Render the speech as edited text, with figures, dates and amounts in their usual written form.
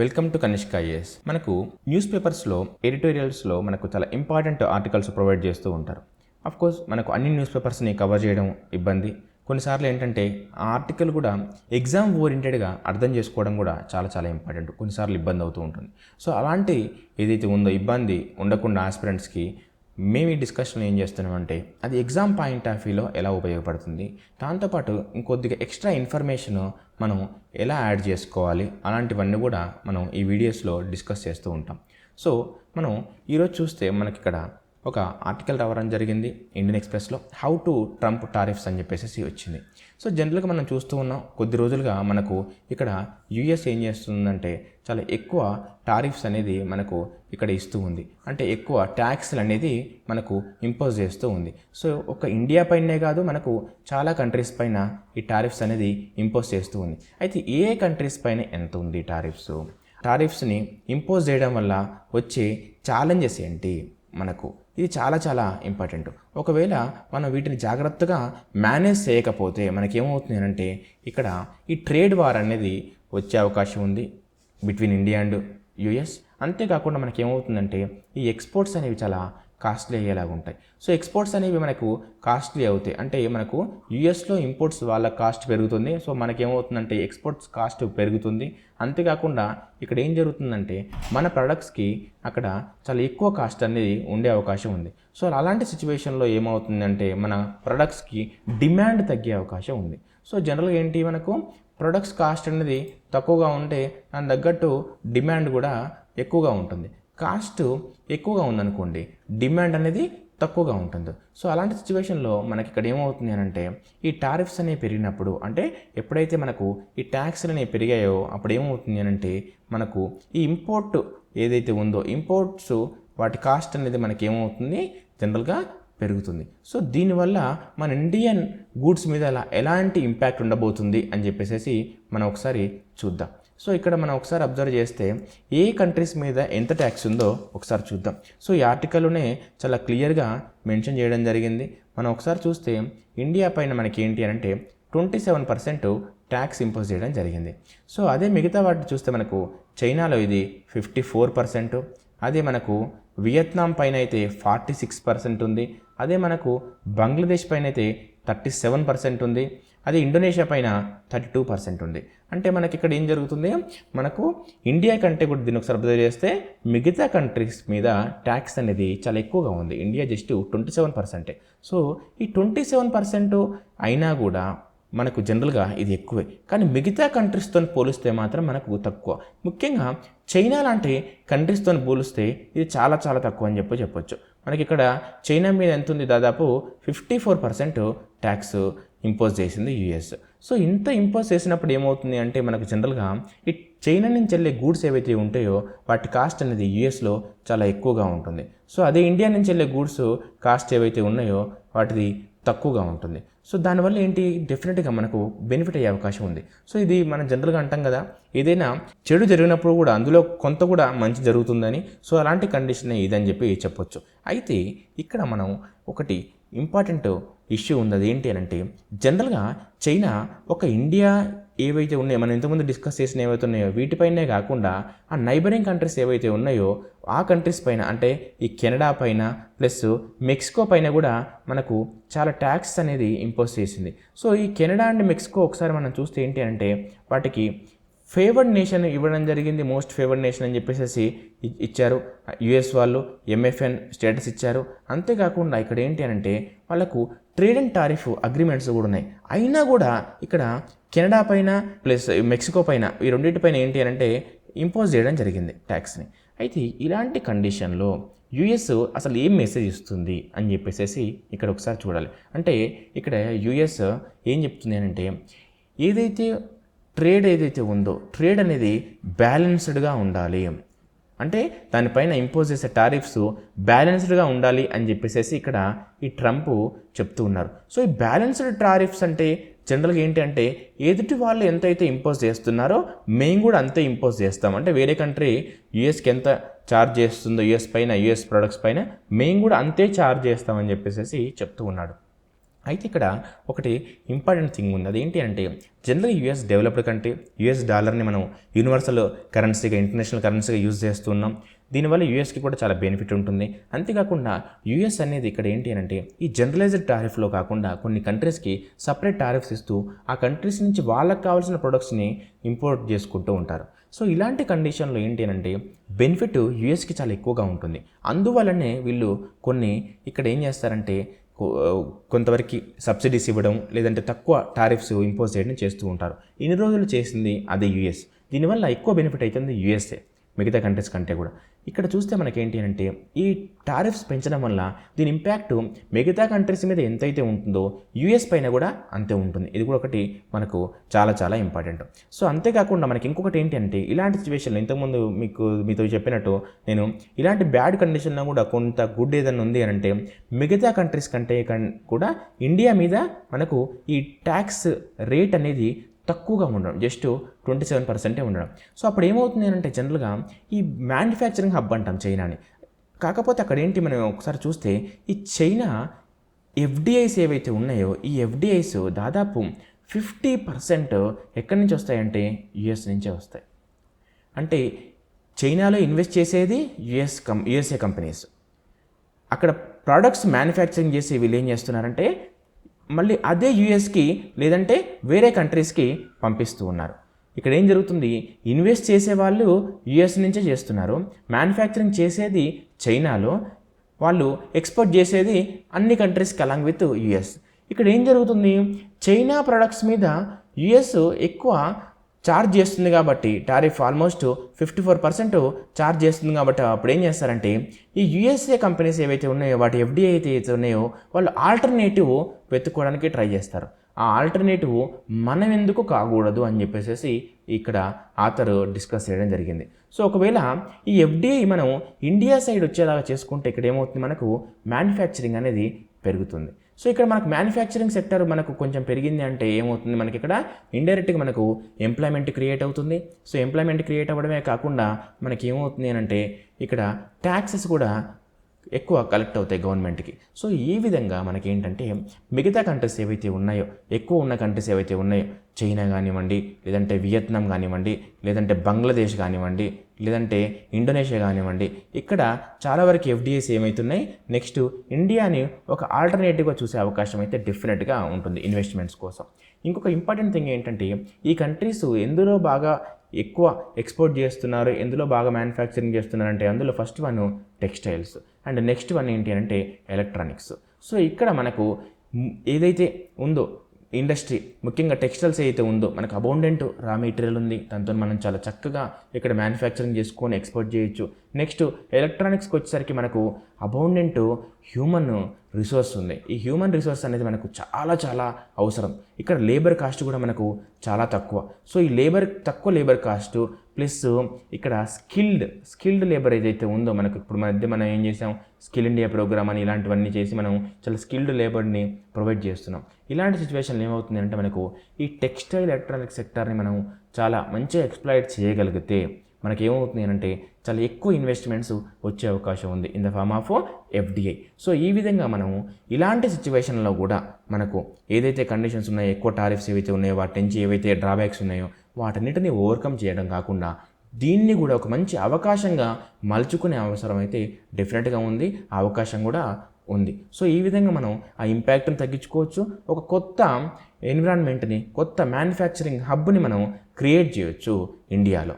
Welcome to Kanishka IAS. మనకు news పేపర్స్లో ఎడిటోరియల్స్లో మనకు చాలా ఇంపార్టెంట్ ఆర్టికల్స్ ప్రొవైడ్ చేస్తూ ఉంటారు. కోర్స్ మనకు అన్ని న్యూస్ పేపర్స్ని కవర్ చేయడం ఇబ్బంది. కొన్నిసార్లు ఏంటంటే ఆ ఆర్టికల్ కూడా ఎగ్జామ్ ఓరియంటెడ్గా అర్థం చేసుకోవడం కూడా చాలా ఇంపార్టెంట్. కొన్నిసార్లు ఇబ్బంది అవుతూ ఉంటుంది. సో అలాంటి ఏదైతే ఉందో ఇబ్బంది ఉండకుండా ఆస్పిరెంట్స్కి మేము ఈ డిస్కషన్లో ఏం చేస్తున్నామంటే అది ఎగ్జామ్ పాయింట్ ఆఫ్ వ్యూలో ఎలా ఉపయోగపడుతుంది, దాంతోపాటు ఇంకొద్దిగా ఎక్స్ట్రా ఇన్ఫర్మేషన్ మనం ఎలా యాడ్ చేసుకోవాలి, అలాంటివన్నీ కూడా మనం ఈ వీడియోస్లో డిస్కస్ చేస్తూ ఉంటాం. సో మనం ఈరోజు చూస్తే మనకి ఇక్కడ ఒక ఆర్టికల్ రావడం జరిగింది ఇండియన్ ఎక్స్ప్రెస్లో, హౌ టు ట్రంప్ టారిఫ్స్ అని చెప్పేసి వచ్చింది. సో జనరల్గా మనం చూస్తూ ఉన్నాం కొద్ది రోజులుగా మనకు ఇక్కడ యుఎస్ ఏం చేస్తుందంటే చాలా ఎక్కువ టారిఫ్స్ అనేది మనకు ఇక్కడ ఇస్తూ ఉంది. అంటే ఎక్కువ ట్యాక్స్లు అనేది మనకు ఇంపోజ్ చేస్తూ ఉంది. సో ఒక ఇండియా పైనే కాదు, మనకు చాలా కంట్రీస్ పైన ఈ టారిఫ్స్ అనేది ఇంపోజ్ చేస్తూ ఉంది. అయితే ఏ కంట్రీస్ పైన ఎంత ఉంది టారిఫ్స్ని ఇంపోజ్ చేయడం వల్ల వచ్చే ఛాలెంజెస్ ఏంటి, మనకు ఇది చాలా ఇంపార్టెంట్. ఒకవేళ మనం వీటిని జాగ్రత్తగా మేనేజ్ చేయకపోతే మనకేమవుతుంది అంటే ఇక్కడ ఈ ట్రేడ్ వార్ అనేది వచ్చే అవకాశం ఉంది బిట్వీన్ ఇండియా అండ్ యుఎస్. అంతేకాకుండా మనకేమవుతుందంటే ఈ ఎక్స్పోర్ట్స్ అనేవి చాలా కాస్ట్లీ అయ్యేలాగా ఉంటాయి. సో ఎక్స్పోర్ట్స్ అనేవి మనకు కాస్ట్లీ అవుతాయి, అంటే మనకు యుఎస్లో ఇంపోర్ట్స్ వాళ్ళ కాస్ట్ పెరుగుతుంది. సో మనకేమవుతుందంటే ఎక్స్పోర్ట్స్ కాస్ట్ పెరుగుతుంది. అంతేకాకుండా ఇక్కడ ఏం జరుగుతుందంటే మన ప్రొడక్ట్స్కి అక్కడ చాలా ఎక్కువ కాస్ట్ అనేది ఉండే అవకాశం ఉంది. సో అలాంటి సిచ్యువేషన్లో ఏమవుతుందంటే మన ప్రొడక్ట్స్కి డిమాండ్ తగ్గే అవకాశం ఉంది. సో జనరల్గా ఏంటి, మనకు ప్రొడక్ట్స్ కాస్ట్ అనేది తక్కువగా ఉంటే దాని తగ్గట్టు డిమాండ్ కూడా ఎక్కువగా ఉంటుంది. కాస్ట్ ఎక్కువగా ఉందనుకోండి, డిమాండ్ అనేది తక్కువగా ఉంటుంది. సో అలాంటి సిచ్యువేషన్లో మనకి ఇక్కడ ఏమవుతుంది అంటే ఈ టారిఫ్స్ అనేవి పెరిగినప్పుడు, అంటే ఎప్పుడైతే మనకు ఈ ట్యాక్స్లు అనేవి పెరిగాయో అప్పుడు ఏమవుతుంది అంటే మనకు ఈ ఇంపోర్ట్ ఏదైతే ఉందో ఇంపోర్ట్స్ వాటి కాస్ట్ అనేది మనకి ఏమవుతుంది జనరల్గా పెరుగుతుంది. సో దీనివల్ల మన ఇండియన్ గూడ్స్ మీద ఎలాంటి ఇంపాక్ట్ ఉండబోతుంది అని చెప్పేసి మనం ఒకసారి చూద్దాం. సో ఇక్కడ మనం ఒకసారి అబ్జర్వ్ చేస్తే ఏ కంట్రీస్ మీద ఎంత ట్యాక్స్ ఉందో ఒకసారి చూద్దాం. సో ఈ ఆర్టికల్లోనే చాలా క్లియర్గా మెన్షన్ చేయడం జరిగింది. మనం ఒకసారి చూస్తే ఇండియా పైన మనకి ఏంటి అంటే 27% ట్యాక్స్ ఇంపోజ్ చేయడం జరిగింది. సో అదే మిగతా వాటిని చూస్తే మనకు చైనాలో ఇది 54%, అదే మనకు వియత్నాం పైన అయితే 46% ఉంది, అదే మనకు బంగ్లాదేశ్ పైన అయితే 37% ఉంది, అదే ఇండోనేషియా పైన 32% ఉంది. అంటే మనకి ఇక్కడ ఏం జరుగుతుంది, మనకు ఇండియా కంటే కూడా దీన్ని ఒకసారి అబ్జర్వ్ చేస్తే మిగతా కంట్రీస్ మీద ట్యాక్స్ అనేది చాలా ఎక్కువగా ఉంది. India just 27%. సో ఈ 27% అయినా కూడా మనకు జనరల్గా ఇది ఎక్కువే, కానీ మిగతా కంట్రీస్తో పోలిస్తే మాత్రం మనకు తక్కువ. ముఖ్యంగా చైనా లాంటి కంట్రీస్తో పోలిస్తే ఇది చాలా తక్కువ అని చెప్పొచ్చు. మనకి ఇక్కడ చైనా మీద ఎంత ఉంది, దాదాపు 54% ట్యాక్స్ ఇంపోజ్ చేసింది యుఎస్. సో ఇంత ఇంపోజ్ చేసినప్పుడు ఏమవుతుంది అంటే మనకు జనరల్గా ఈ చైనా నుంచి వెళ్ళే గూడ్స్ ఏవైతే ఉంటాయో వాటి కాస్ట్ అనేది యుఎస్లో చాలా ఎక్కువగా ఉంటుంది. సో అదే ఇండియా నుంచి వెళ్ళే గూడ్స్ కాస్ట్ ఏవైతే ఉన్నాయో వాటిది తక్కువగా ఉంటుంది. సో దానివల్ల ఏంటి, డెఫినెట్గా మనకు బెనిఫిట్ అయ్యే అవకాశం ఉంది. సో ఇది మనం జనరల్గా అంటాం కదా, ఏదైనా చెడు జరిగినప్పుడు కూడా అందులో కొంత కూడా మంచి జరుగుతుందని. సో అలాంటి కండిషన్ ఇదని చెప్పొచ్చు. అయితే ఇక్కడ మనం ఒకటి ఇంపార్టెంట్ ఇష్యూ ఉంది. అది ఏంటి అని అంటే జనరల్గా చైనా ఒక ఇండియా ఏవైతే ఉన్నాయో మనం ఇంతకుముందు డిస్కస్ చేసిన ఏవైతే ఉన్నాయో వీటిపైనే కాకుండా ఆ నైబరింగ్ కంట్రీస్ ఏవైతే ఉన్నాయో ఆ కంట్రీస్ పైన, అంటే ఈ కెనడా పైన ప్లస్ మెక్సికో పైన కూడా మనకు చాలా ట్యాక్స్ అనేది ఇంపోజ్ చేసింది. సో ఈ కెనడా అండ్ మెక్సికో ఒకసారి మనం చూస్తే ఏంటి అంటే వాటికి ఫేవర్డ్ నేషన్ ఇవ్వడం జరిగింది, మోస్ట్ ఫేవర్డ్ నేషన్ అని చెప్పేసి ఇచ్చారు యుఎస్ వాళ్ళు, MFN స్టేటస్ ఇచ్చారు. అంతేకాకుండా ఇక్కడ ఏంటి అంటే వాళ్ళకు ట్రేడ్ అండ్ టారిఫ్ అగ్రిమెంట్స్ కూడా ఉన్నాయి. అయినా కూడా ఇక్కడ కెనడా పైన ప్లస్ మెక్సికో పైన ఈ రెండింటిపైన ఏంటి అంటే ఇంపోజ్ చేయడం జరిగింది ట్యాక్స్ని. అయితే ఇలాంటి కండిషన్లో యుఎస్ అసలు ఏం మెసేజ్ ఇస్తుంది అని చెప్పేసి ఇక్కడ ఒకసారి చూడాలి. అంటే ఇక్కడ యుఎస్ ఏం చెప్తుంది అంటే ఏదైతే ట్రేడ్ ఏదైతే ఉందో ట్రేడ్ అనేది బ్యాలెన్స్డ్గా ఉండాలి, అంటే దానిపైన ఇంపోజ్ చేసే టారిఫ్స్ బ్యాలెన్స్డ్గా ఉండాలి అని చెప్పేసి ఇక్కడ ఈ ట్రంప్ చెప్తూ ఉన్నారు. సో ఈ బ్యాలెన్స్డ్ టారిఫ్స్ అంటే జనరల్గా ఏంటి అంటే ఎదుటి వాళ్ళు ఎంతైతే ఇంపోజ్ చేస్తున్నారో మేము కూడా అంతే ఇంపోజ్ చేస్తాం. అంటే వేరే కంట్రీ యుఎస్కి ఎంత ఛార్జ్ చేస్తుందో యుఎస్ ప్రొడక్ట్స్ పైన మేము కూడా అంతే ఛార్జ్ చేస్తామని చెప్పేసి చెప్తూ ఉన్నాడు. అయితే ఇక్కడ ఒకటి ఇంపార్టెంట్ థింగ్ ఉంది. అదేంటి అంటే general US developed country, US డాలర్ని మనం యూనివర్సల్ కరెన్సీగా, ఇంటర్నేషనల్ కరెన్సీగా యూజ్ చేస్తున్నాం. దీనివల్ల యూఎస్కి కూడా చాలా బెనిఫిట్ ఉంటుంది. అంతేకాకుండా యూఎస్ అనేది ఇక్కడ ఏంటి అంటే ఈ జనరలైజ్డ్ టారిఫ్లో కాకుండా కొన్ని కంట్రీస్కి సపరేట్ టారిఫ్స్ ఇస్తూ ఆ కంట్రీస్ నుంచి వాళ్ళకి కావాల్సిన ప్రొడక్ట్స్ని ఇంపోర్ట్ చేసుకుంటూ ఉంటారు. సో ఇలాంటి కండిషన్లో ఏంటి అంటే బెనిఫిట్ యూఎస్కి చాలా ఎక్కువగా ఉంటుంది. అందువల్లనే వీళ్ళు కొన్ని ఇక్కడ ఏం చేస్తారంటే కొంతవరకు సబ్సిడీస్ ఇవ్వడం, లేదంటే తక్కువ టారిఫ్స్ ఇంపోజ్ చేయడం చేస్తూ ఉంటారు. ఇన్ని రోజులు చేసింది అదే యూఎస్. దీనివల్ల ఎక్కువ బెనిఫిట్ అవుతుంది యూఎస్ఏ మిగతా కంట్రీస్ కంటే కూడా. ఇక్కడ చూస్తే మనకేంటి అంటే ఈ టారిఫ్స్ పెంచడం వల్ల దీని ఇంపాక్ట్ మిగతా కంట్రీస్ మీద ఎంతైతే ఉంటుందో యూఎస్ పైన కూడా అంతే ఉంటుంది. ఇది కూడా ఒకటి మనకు చాలా చాలా ఇంపార్టెంట్. సో అంతేకాకుండా మనకి ఇంకొకటి ఏంటి అంటే ఇలాంటి సిచ్యువేషన్లో ఇంతకుముందు మీతో చెప్పినట్టు నేను ఇలాంటి బ్యాడ్ కండిషన్లో కూడా కొంత గుడ్ ఏదైనా ఉంది అని అంటే మిగతా కంట్రీస్ కంటే కూడా ఇండియా మీద మనకు ఈ ట్యాక్స్ రేట్ అనేది తక్కువగా ఉండడం, జస్ట్ 27% ఉండడం. సో అప్పుడు ఏమవుతుంది అంటే జనరల్గా ఈ మ్యానుఫ్యాక్చరింగ్ హబ్ అంటాం చైనాని. కాకపోతే అక్కడ ఏంటి మనం ఒకసారి చూస్తే ఈ చైనా ఎఫ్డిఐస్ ఏవైతే ఉన్నాయో ఈ ఎఫ్డిఐస్ దాదాపు 50% ఎక్కడి నుంచి వస్తాయంటే యుఎస్ నుంచే వస్తాయి. అంటే చైనాలో ఇన్వెస్ట్ చేసేది యుఎస్ఏ కంపెనీస్. అక్కడ ప్రోడక్ట్స్ మ్యానుఫ్యాక్చరింగ్ చేసి వీళ్ళు ఏం చేస్తున్నారంటే మళ్ళీ అదే యూఎస్కి లేదంటే వేరే కంట్రీస్కి పంపిస్తూ ఉన్నారు. ఇక్కడ ఏం జరుగుతుంది, ఇన్వెస్ట్ చేసేవాళ్ళు యూఎస్ నుంచే చేస్తున్నారు, మ్యానుఫ్యాక్చరింగ్ చేసేది చైనాలో, వాళ్ళు ఎక్స్పోర్ట్ చేసేది అన్ని కంట్రీస్కి అలాంగ్ విత్ యూఎస్. ఇక్కడ ఏం జరుగుతుంది, చైనా ప్రొడక్ట్స్ మీద యూఎస్ ఎక్కువ ఛార్జ్ చేస్తుంది కాబట్టి టారిఫ్ ఆల్మోస్ట్ 54% ఛార్జ్ చేస్తుంది కాబట్టి అప్పుడు ఏం చేస్తారంటే ఈ యూఎస్ఏ కంపెనీస్ ఏవైతే ఉన్నాయో వాటి ఎఫ్డిఐ అయితే ఉన్నాయో వాళ్ళు ఆల్టర్నేటివ్ వెతుక్కోవడానికి ట్రై చేస్తారు. ఆ ఆల్టర్నేటివ్ మనం ఎందుకు కాకూడదు అని చెప్పేసి ఇక్కడ ఆథర్ డిస్కస్ చేయడం జరిగింది. సో ఒకవేళ ఈ ఎఫ్డిఐ మనం ఇండియా సైడ్ వచ్చేలాగా చేసుకుంటే ఇక్కడ ఏమవుతుంది, మనకు మ్యానుఫ్యాక్చరింగ్ అనేది పెరుగుతుంది. సో ఇక్కడ మనకు మ్యానుఫ్యాక్చరింగ్ సెక్టర్ మనకు కొంచెం పెరిగింది అంటే ఏమవుతుంది, మనకి ఇక్కడ ఇండైరెక్ట్గా మనకు ఎంప్లాయ్మెంట్ క్రియేట్ అవుతుంది. సో ఎంప్లాయ్మెంట్ క్రియేట్ అవ్వడమే కాకుండా మనకి ఏమవుతుంది అంటే ఇక్కడ ట్యాక్సెస్ కూడా ఎక్కువ కలెక్ట్ అవుతాయి గవర్నమెంట్కి. సో ఈ విధంగా మనకి ఏంటంటే మిగతా కంట్రీస్ ఏవైతే ఉన్నాయో, ఎక్కువ ఉన్న కంట్రీస్ ఏవైతే ఉన్నాయో, చైనా కానివ్వండి, లేదంటే వియత్నాం కానివ్వండి, లేదంటే బంగ్లాదేశ్ కానివ్వండి, లేదంటే ఇండోనేషియా కానివ్వండి, ఇక్కడ చాలా వరకు ఎఫ్డిఐస్ ఏమవుతున్నాయి, నెక్స్ట్ ఇండియాని ఒక ఆల్టర్నేటివ్గా చూసే అవకాశం అయితే డెఫినెట్గా ఉంటుంది ఇన్వెస్ట్మెంట్స్ కోసం. ఇంకొక ఇంపార్టెంట్ థింగ్ ఏంటంటే ఈ కంట్రీస్ ఎందులో బాగా ఎక్కువ ఎక్స్పోర్ట్ చేస్తున్నారు, ఎందులో బాగా మ్యానుఫ్యాక్చరింగ్ చేస్తున్నారంటే అందులో first one textiles and next one ఏంటి అంటే ఎలక్ట్రానిక్స్. సో ఇక్కడ మనకు ఏదైతే ఉందో ఇండస్ట్రీ, ముఖ్యంగా టెక్స్టైల్స్ ఏదైతే ఉందో మనకు అబౌండెంట్ రా మెటీరియల్ ఉంది, దాంతో మనం చాలా చక్కగా ఇక్కడ మ్యానుఫ్యాక్చరింగ్ చేసుకొని ఎక్స్పోర్ట్ చేయొచ్చు. నెక్స్ట్ ఎలక్ట్రానిక్స్కి వచ్చేసరికి మనకు అబౌండెంట్ హ్యూమన్ రిసోర్స్ ఉంది. ఈ హ్యూమన్ రిసోర్స్ అనేది మనకు చాలా చాలా అవసరం. ఇక్కడ లేబర్ కాస్ట్ కూడా మనకు చాలా తక్కువ. సో ఈ తక్కువ లేబర్ కాస్ట్ ప్లస్ ఇక్కడ స్కిల్డ్ లేబర్ ఏదైతే ఉందో మనకు ఇప్పుడు మనం ఏం చేసాం, స్కిల్ ఇండియా ప్రోగ్రామ్ అని ఇలాంటివన్నీ చేసి మనం చాలా స్కిల్డ్ లేబర్ని ప్రొవైడ్ చేస్తున్నాం. ఇలాంటి సిచ్యువేషన్లో ఏమవుతుంది అంటే మనకు ఈ టెక్స్టైల్ ఎలక్ట్రానిక్ సెక్టార్ని మనం చాలా మంచిగా ఎక్స్ప్లాయిట్ చేయగలిగితే మనకి ఏమవుతుంది అంటే చాలా ఎక్కువ ఇన్వెస్ట్మెంట్స్ వచ్చే అవకాశం ఉంది in the form of FDI. So ఈ విధంగా మనం ఇలాంటి సిచ్యువేషన్లో కూడా మనకు ఏదైతే కండిషన్స్ ఉన్నాయో, ఎక్కువ టారిఫ్స్ ఏవైతే ఉన్నాయో, వాటి నుంచి ఏవైతే డ్రాబ్యాక్స్ ఉన్నాయో వాటన్నిటిని ఓవర్కమ్ చేయడం కాకుండా దీన్ని కూడా ఒక మంచి అవకాశంగా మలుచుకునే అవసరం అయితే డెఫినెట్గా ఉంది, ఆ అవకాశం కూడా ఉంది. సో ఈ విధంగా మనం ఆ ఇంపాక్ట్ని తగ్గించుకోవచ్చు, ఒక కొత్త ఎన్విరాన్మెంట్ని, కొత్త మ్యానుఫ్యాక్చరింగ్ హబ్ని మనం క్రియేట్ చేయొచ్చు ఇండియాలో.